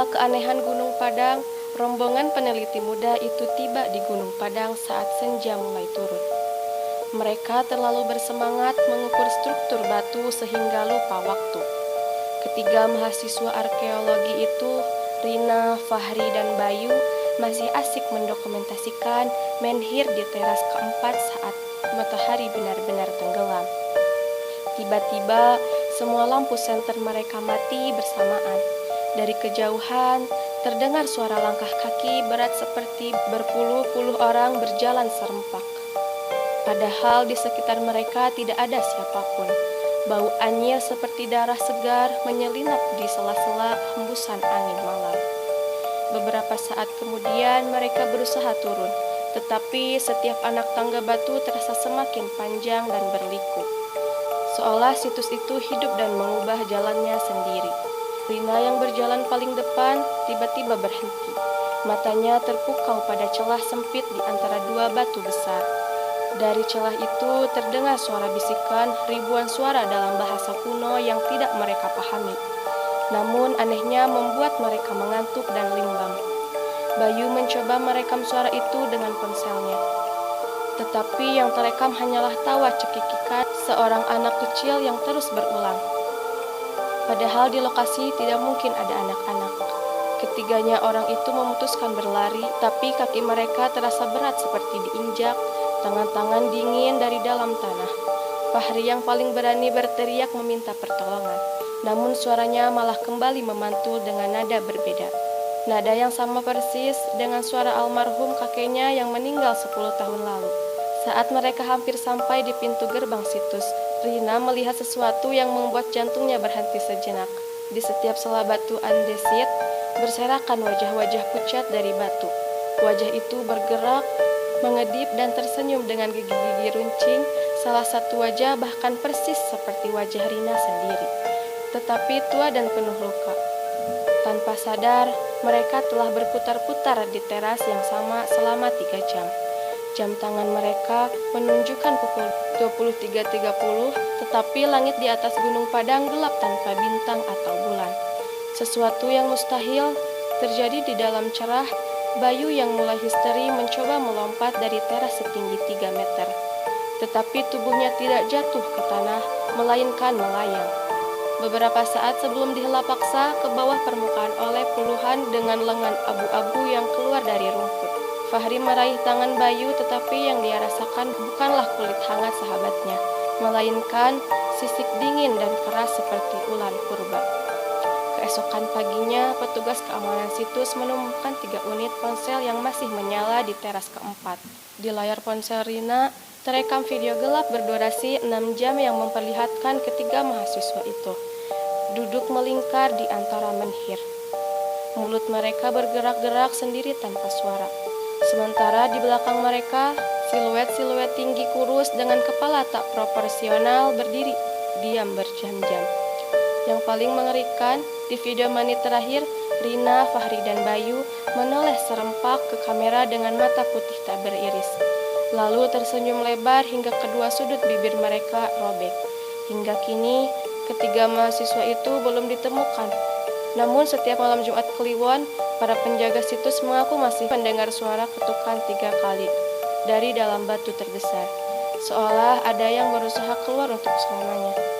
Segala keanehan Gunung Padang, rombongan peneliti muda itu tiba di Gunung Padang saat senja mulai turun. Mereka terlalu bersemangat mengukur struktur batu sehingga lupa waktu. Ketiga mahasiswa arkeologi itu, Rina, Fahri, dan Bayu, masih asik mendokumentasikan menhir di teras keempat saat matahari benar-benar tenggelam. Tiba-tiba, semua lampu senter mereka mati bersamaan. Dari kejauhan, terdengar suara langkah kaki berat seperti berpuluh-puluh orang berjalan serempak. Padahal di sekitar mereka tidak ada siapapun. Bau anyir seperti darah segar menyelinap di sela-sela hembusan angin malam. Beberapa saat kemudian mereka berusaha turun, tetapi setiap anak tangga batu terasa semakin panjang dan berliku. Seolah situs itu hidup dan mengubah jalannya sendiri. Rina yang berjalan paling depan tiba-tiba berhenti. Matanya terpukau pada celah sempit di antara dua batu besar. Dari celah itu terdengar suara bisikan ribuan suara dalam bahasa kuno yang tidak mereka pahami. Namun anehnya membuat mereka mengantuk dan limbang. Bayu mencoba merekam suara itu dengan ponselnya. Tetapi yang terekam hanyalah tawa cekikikan seorang anak kecil yang terus berulang. Padahal di lokasi tidak mungkin ada anak-anak. Ketiganya orang itu memutuskan berlari, tapi kaki mereka terasa berat seperti diinjak, tangan-tangan dingin dari dalam tanah. Fahri yang paling berani berteriak meminta pertolongan, namun suaranya malah kembali memantul dengan nada berbeda. Nada yang sama persis dengan suara almarhum kakeknya yang meninggal 10 tahun lalu. Saat mereka hampir sampai di pintu gerbang situs, Rina melihat sesuatu yang membuat jantungnya berhenti sejenak. Di setiap sela batu andesit, berserakan wajah-wajah pucat dari batu. Wajah itu bergerak, mengedip dan tersenyum dengan gigi-gigi runcing. Salah satu wajah bahkan persis seperti wajah Rina sendiri, tetapi tua dan penuh luka. Tanpa sadar, mereka telah berputar-putar di teras yang sama selama 3 jam. Jam tangan mereka menunjukkan pukul 23.30, tetapi langit di atas Gunung Padang gelap tanpa bintang atau bulan. Sesuatu yang mustahil terjadi di dalam cerah. Bayu yang mulai histeri mencoba melompat dari teras setinggi 3 meter. Tetapi tubuhnya tidak jatuh ke tanah, melainkan melayang. Beberapa saat sebelum dihela paksa ke bawah permukaan oleh puluhan dengan lengan abu-abu yang keluar dari rumput. Fahri meraih tangan Bayu, tetapi yang dia rasakan bukanlah kulit hangat sahabatnya, melainkan sisik dingin dan keras seperti ular purba. Keesokan paginya, petugas keamanan situs menemukan 3 unit ponsel yang masih menyala di teras keempat. Di layar ponsel Rina, terekam video gelap berdurasi 6 jam yang memperlihatkan ketiga mahasiswa itu duduk melingkar di antara menhir. Mulut mereka bergerak-gerak sendiri tanpa suara. Sementara di belakang mereka, siluet-siluet tinggi kurus dengan kepala tak proporsional berdiri diam berjam-jam. Yang paling mengerikan, di video menit terakhir, Rina, Fahri, dan Bayu menoleh serempak ke kamera dengan mata putih tak beriris. Lalu tersenyum lebar hingga kedua sudut bibir mereka robek. Hingga kini, ketiga mahasiswa itu belum ditemukan. Namun setiap malam Jumat Kliwon, para penjaga situs mengaku masih mendengar suara ketukan 3 kali dari dalam batu terbesar, seolah ada yang berusaha keluar untuk selamanya.